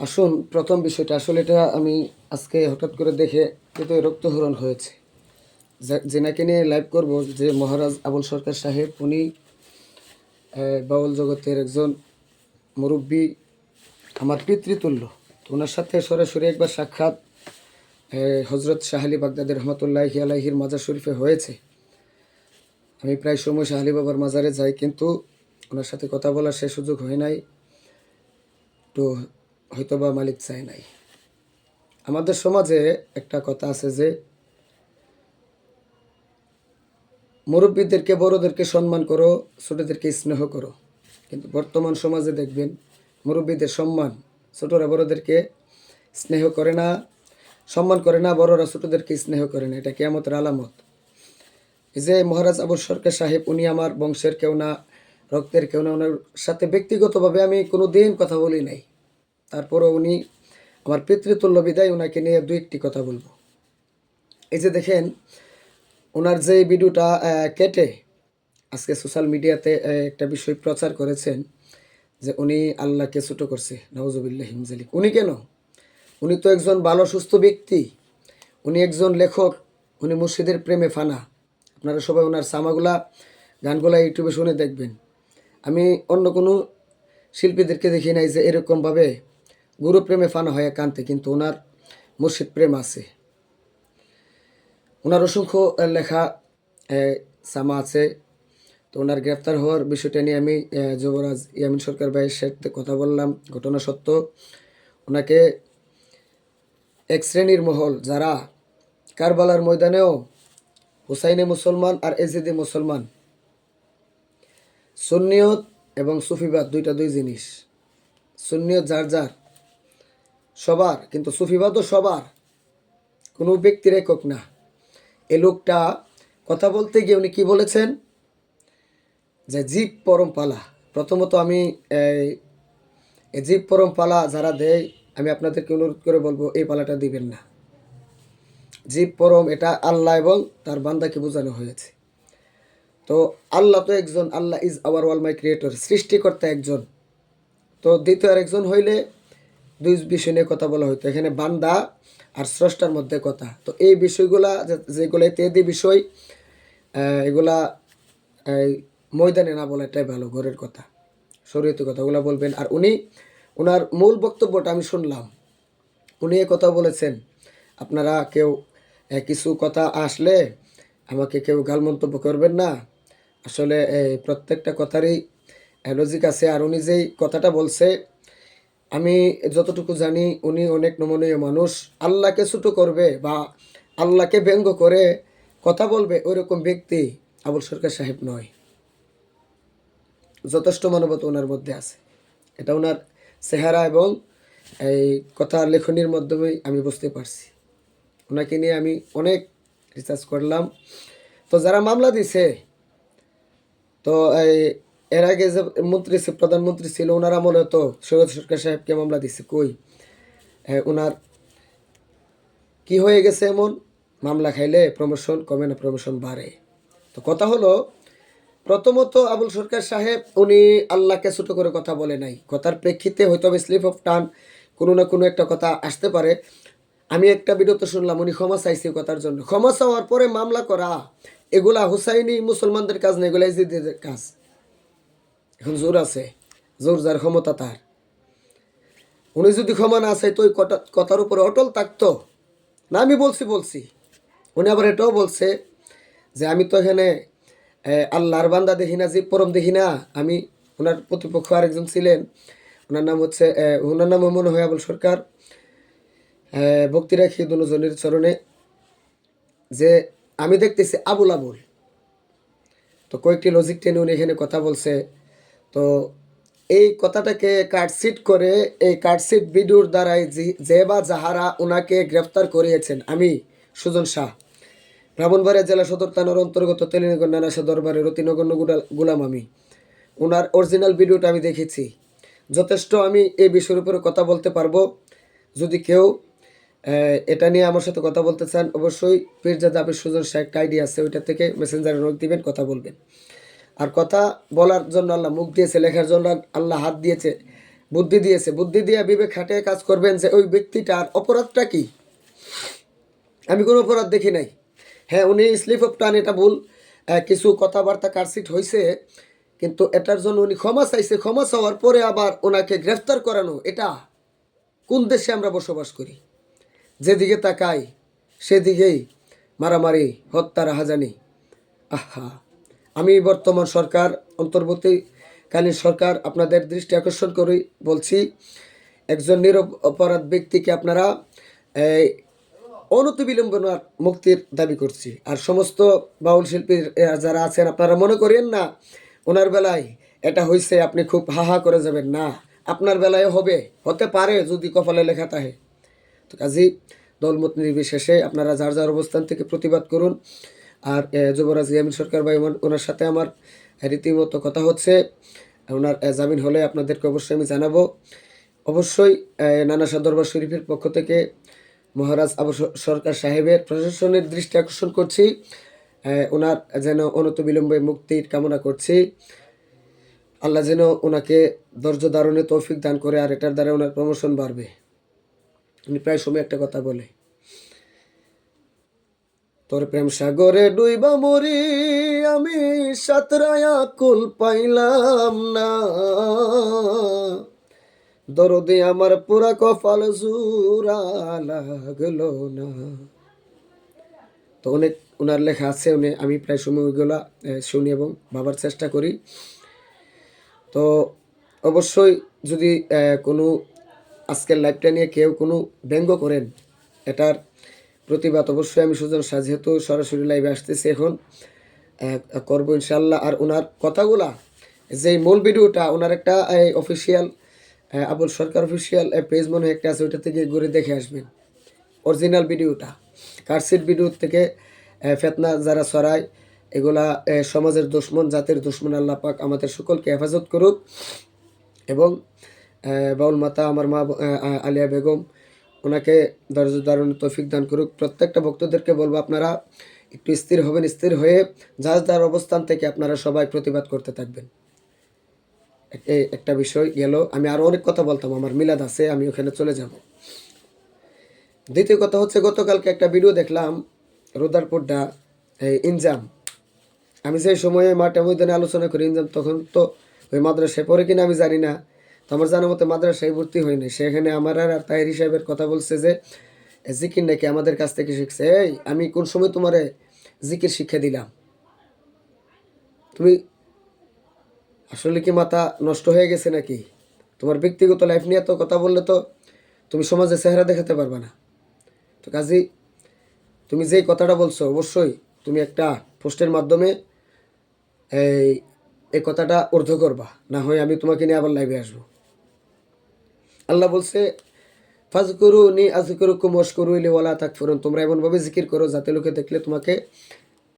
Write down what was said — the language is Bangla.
আসুন, প্রথম বিষয়টা আসলে এটা আমি আজকে হঠাৎ করে দেখে কিন্তু রক্তহরণ হয়েছে। যেনাকে নিয়ে লাইভ করব, যে মহারাজ আবুল সরকার সাহেব, উনি বাউল জগতের একজন মুরব্বী, আমার পিতৃতুল্য। তো ওনার সাথে সরাসরি একবার সাক্ষাৎ হজরত শাহ আলী বাগদাদি রহমতুল্লাহি আলাইহির মাজার শরীফে হয়েছে। আমি প্রায় সময় শাহ আলী বাবার মাজারে যাই, কিন্তু ওনার সাথে কথা বলার সে সুযোগ হয় নাই। তো হয়তোবা মালিক চায় নাই। আমাদের সমাজে একটা কথা আছে যে মুরব্বীদেরকে, বড়োদেরকে সম্মান করো, ছোটোদেরকে স্নেহ করো। কিন্তু বর্তমান সমাজে দেখবেন মুরব্বীদের সম্মান, ছোটরা বড়োদেরকে স্নেহ করে না, সম্মান করে না, বড়রা ছোটোদেরকে স্নেহ করে না। এটা কিয়ামতের আলামত। এই যে মহারাজ আবুল সরকার সাহেব, উনি আমার বংশের কেউ না, রক্তের কেউ না। ওনার সাথে ব্যক্তিগতভাবে আমি কোনো দিন কথা বলি নাই। তারপরও উনি আমার পিতৃতুল্য বিদায়, ওনাকে নিয়ে দুই একটি কথা বলবো। এই যে দেখেন, ওনার যে ভিডিওটা কেটে আজকে সোশ্যাল মিডিয়াতে একটা বিষয় প্রচার করেছেন যে উনি আল্লাহকে ছোট করছে, নাউজুবিল্লাহ হিমজালিক। উনি কেন? উনি তো একজন ভালো সুস্থ ব্যক্তি, উনি একজন লেখক, উনি মুর্শিদের প্রেমে ফানা। আপনারা সবাই ওনার সামাগুলা, গানগুলা ইউটিউবে শুনে দেখবেন। আমি অন্য কোনো শিল্পীদেরকে দেখি নাই যে এরকমভাবে গুরু প্রেমে ফানা হয়ে কানতে, কিন্তু ওনার মুর্শিদ প্রেম আছে। ওনার অসংখ্য লেখা সামা আছে। তো ওনার গ্রেপ্তার হওয়ার বিষয়টা নিয়ে আমি যুবরাজ ইয়ামিন সরকার ভাইয়ের সাথে কথা বললাম। ঘটনা সত্য, ওনাকে এক শ্রেণীর মহল, যারা কারবালার ময়দানেও হুসাইনে মুসলমান আর এজিদে মুসলমান, সুন্নিয়ত এবং সুফিবাদ দুইটা দুই জিনিস। সুন্নিয়ত যার যার সবার, কিন্তু সুফিবাদও সবার, কোনো ব্যক্তির একক না। এ লোকটা কথা বলতে গিয়ে উনি কি বলেছেন যে জীব পরম পালা। প্রথমত আমি এই জীব পরম পালা যারা দেয়, আমি আপনাদেরকে অনুরোধ করে বলবো এই পালাটা দিবেন না। জীব পরম, এটা আল্লাহ এবং তার বান্দাকে বোঝানো হয়েছে। তো আল্লাহ তো একজন, আল্লাহ is our one my creator, সৃষ্টিকর্তা একজন। তো দ্বিতীয় আর একজন হইলে দুই বিষয় নিয়ে কথা বলা হইতো। এখানে বান্দা আর স্রষ্টার মধ্যে কথা। তো এই বিষয়গুলা যেগুলো ইত্যাদি বিষয়, এগুলা এই ময়দানে না বলা এটাই ভালো। ঘরের কথা, শরীয়তের কথাগুলো বলবেন। আর উনি, ওনার মূল বক্তব্যটা আমি শুনলাম। উনি কথা বলেছেন, আপনারা কেউ কিছু কথা আসলে আমাকে কেউ গাল মন্তব্য করবেন না। আসলে প্রত্যেকটা কথারই লজিক আছে। আর উনি যেই কথাটা বলছে, আমি যতটুকু জানি উনি অনেক নমনীয় মানুষ। আল্লাহকে ছোটো করবে বা আল্লাহকে ব্যঙ্গ করে কথা বলবে, ওইরকম ব্যক্তি আবুল সরকার সাহেব নয়। যথেষ্ট মানবতা ওনার মধ্যে আছে, এটা ওনার চেহারা এবং এই কথার লেখনির মাধ্যমেই আমি বুঝতে পারছি। ওনাকে নিয়ে আমি অনেক রিসার্চ করলাম। তো যারা মামলা দিছে, তো এর আগে যে মন্ত্রী, প্রধানমন্ত্রী ছিল, ওনার আমলে তো সৈয়দ সরকার সাহেবকে মামলা দিছে। কই ওনার কি হয়ে গেছে এমন? মামলা খাইলে প্রমোশন কমে না, প্রমোশন বাড়ে। তো কথা হলো, প্রথমত আবুল সরকার সাহেব উনি আল্লাহকে ছোট করে কথা বলে নাই। কথার প্রেক্ষিতে হয়তো স্লিপ অফ টান কোনো না কোনো একটা কথা আসতে পারে। আমি একটা ভিডিওতে শুনলাম উনি ক্ষমা চাইছে কথার জন্য। ক্ষমা চাওয়ার পরে মামলা করা, এগুলা হুসাইনি মুসলমানদের কাজ না, এগুলা ইজিদের কাজ। এখন জোর আছে, জোর যার ক্ষমতা তার। উনি যদি ক্ষমা না চাইতো, ওই কথার উপরে অটল থাকতো না। আমি বলছি উনি আবার এটাও বলছে যে আমি তো এখানে আল্লাহর বান্দা দেখি না, জীব পরম দেখি না। আমি, ওনার প্রতিপক্ষ আরেকজন ছিলেন, ওনার নাম হচ্ছে, ওনার নামও মনে হয় আবুল সরকার। ভক্তি রাখি দুজনের চরণে, যে আমি দেখতেছি আবুল আবুল। তো কয়েকটি লজিক টেনে উনি এখানে কথা বলছে। তো এই কথাটাকে কাটসিট করে, এই কাটসিট ভিডিওর দ্বারাই যে বা যাহারা ওনাকে গ্রেফতার করিয়েছেন, আমি সুজন শাহ, ব্রাহ্মণবাড়িয়া জেলা সদর থানার অন্তর্গত তেলিনগর নানাশা দরবারের অতি নগণ্য গুলাম আমি। ওনার অরিজিনাল ভিডিওটা আমি দেখেছি। যথেষ্ট আমি এই বিষয়ের উপরে কথা বলতে পারবো। যদি কেউ এটা নিয়ে আমার সাথে কথা বলতে চান, অবশ্যই পীরজাদা আবির সুজন শাহ একটা আইডি আছে, ওইটা থেকে মেসেঞ্জারে নোট দিবেন, কথা বলবেন। আর কথা বলার জন্য আল্লাহ মুখ দিয়েছে, লেখার জন্য আল্লাহ হাত দিয়েছে, বুদ্ধি দিয়েছে, বুদ্ধি দিয়ে বিবেক খাটিয়ে কাজ করবেন যে ওই ব্যক্তিটার অপরাধটা কি। আমি কোনো অপরাধ দেখি নাই। হ্যাঁ, উনি স্লিপ অফ টান, এটা ভুল, কিছু কথাবার্তা কারসিট হয়েছে, কিন্তু এটার জন্য উনি ক্ষমা চাইছে। ক্ষমা চাওয়ার পরে আবার ওনাকে গ্রেফতার করানো, এটা কোন দেশে আমরা বসবাস করি? যেদিকে তাকাই সেদিকেই মারামারি, হত্যা, রাহাজানি। আহা, আমি বর্তমান সরকার, অন্তর্বর্তীকালীন সরকার, আপনাদের দৃষ্টি আকর্ষণ করে বলছি, একজন নিরপরাধ ব্যক্তিকে আপনারা এই অনতিবিলম্বনার মুক্তির দাবি করছি। আর সমস্ত বাউল শিল্পী যারা আছেন, আপনারা মনে করেন না ওনার বেলায় এটা হয়েছে, আপনি খুব হাহা করে যাবেন না। আপনার বেলায় হবে, হতে পারে যদি কপালে লেখা থাকে। তো কাজী দলমত নির্বিশেষে আপনারা যার যার অবস্থান থেকে প্রতিবাদ করুন। আর যুবরাজ ইয়ামিন সরকার ভাই, ওনার সাথে আমার রীতিমতো কথা হচ্ছে। ওনার জামিন হলে আপনাদেরকে অবশ্যই আমি জানাবো। অবশ্যই নানা শাহ দরবার শরীফের পক্ষ থেকে মহারাজ আবু সরকার সাহেবের প্রশাসনের দৃষ্টি আকর্ষণ করছি, ওনার যেন অনতিবিলম্বে মুক্তির কামনা করছি। আল্লাহ যেন ওনাকে ধৈর্য ধারণে তৌফিক দান করে, আর এটার দ্বারা ওনার প্রমোশন বাড়বে। উনি প্রায় সময় একটা কথা বলে, তোর প্রেম সাগরে ডুইবা মরি আমি, সাতরায়া কুল পাইলাম না, দরদে আমার পুরা কপাল জুরা লাগলো না। তো অনেক ওনার লেখা আছে, আমি প্রায় সময় ওইগুলা শুনি এবং ভাবার চেষ্টা করি। তো অবশ্যই যদি কোনো আজকের লাইভটা নিয়ে কেউ কোনো ব্যঙ্গ করেন, এটার প্রতিবাদ অবশ্যই আমি সুজন শাহ, যেহেতু সরাসরি লাইভে আসতেছি এখন, করবো ইনশাল্লাহ। আর ওনার কথাগুলা, যে মূল ভিডিওটা ওনার একটা অফিসিয়াল আবুল সরকার অফিসিয়াল পেজ মনে হয় একটা আছে, ওইটা থেকে ঘুরে দেখে আসবেন অরিজিনাল ভিডিওটা। কারসিট ভিডিও থেকে ফেতনা যারা ছড়ায়, এগুলা সমাজের দুশ্মন, জাতির দুশ্মন। আল্লাহ পাক আমাদের সকলকে হেফাজত করুক। এবং বাউল মাতা আমার মা আলিয়া বেগম, ওনাকে ধৈর্য ধারণের তৌফিক দান করুক। প্রত্যেকটা ভক্তদেরকে বলবো, আপনারা একটু স্থির হবেন, স্থির হয়ে যার যার অবস্থান থেকে আপনারা সবাই প্রতিবাদ করতে থাকবেন। এই একটা বিষয় গেল। আমি আরও অনেক কথা বলতাম, আমার মিলাদ আছে, আমি ওখানে চলে যাব। দ্বিতীয় কথা হচ্ছে, গতকালকে একটা ভিডিও দেখলাম, রোদারপুরডা ইনজাম। আমি যে সময়ে মাঠে ময়দানে আলোচনা করি ইনজাম, তখন তো ওই মাদ্রাসায় পড়ে কিনা আমি জানি না। তো আমার জানার মতো মাদ্রাসায় ভর্তি হয়নি। সেখানে আমার আর তাহির সাহেবের কথা বলছে যে জিকির নাকি আমাদের কাছ থেকে শিখছে। এই, আমি কোন সময় তোমারে জিকির শিক্ষা দিলাম? তুমি আসলে কি মাথা নষ্ট হয়ে গেছে নাকি? তোমার ব্যক্তিগত লাইফ নিয়ে তো কথা বললে তো তুমি সমাজে চেহারা দেখাতে পারবে না। তো কাজেই তুমি যেই কথাটা বলছো, অবশ্যই তুমি একটা পোস্টের মাধ্যমে এই এই কথাটা ঊর্ধ্ব করবা, না হয় আমি তোমাকে নিয়ে আবার লাইভে আসবো। আল্লাহ বলছে, ফাজকুরুনি আযকুরুকুম ওয়াশকুরু লি ওয়ালা তাকফুরুন, তোমরা এমনভাবে জিকির করো যাতে লোকে দেখলে তোমাকে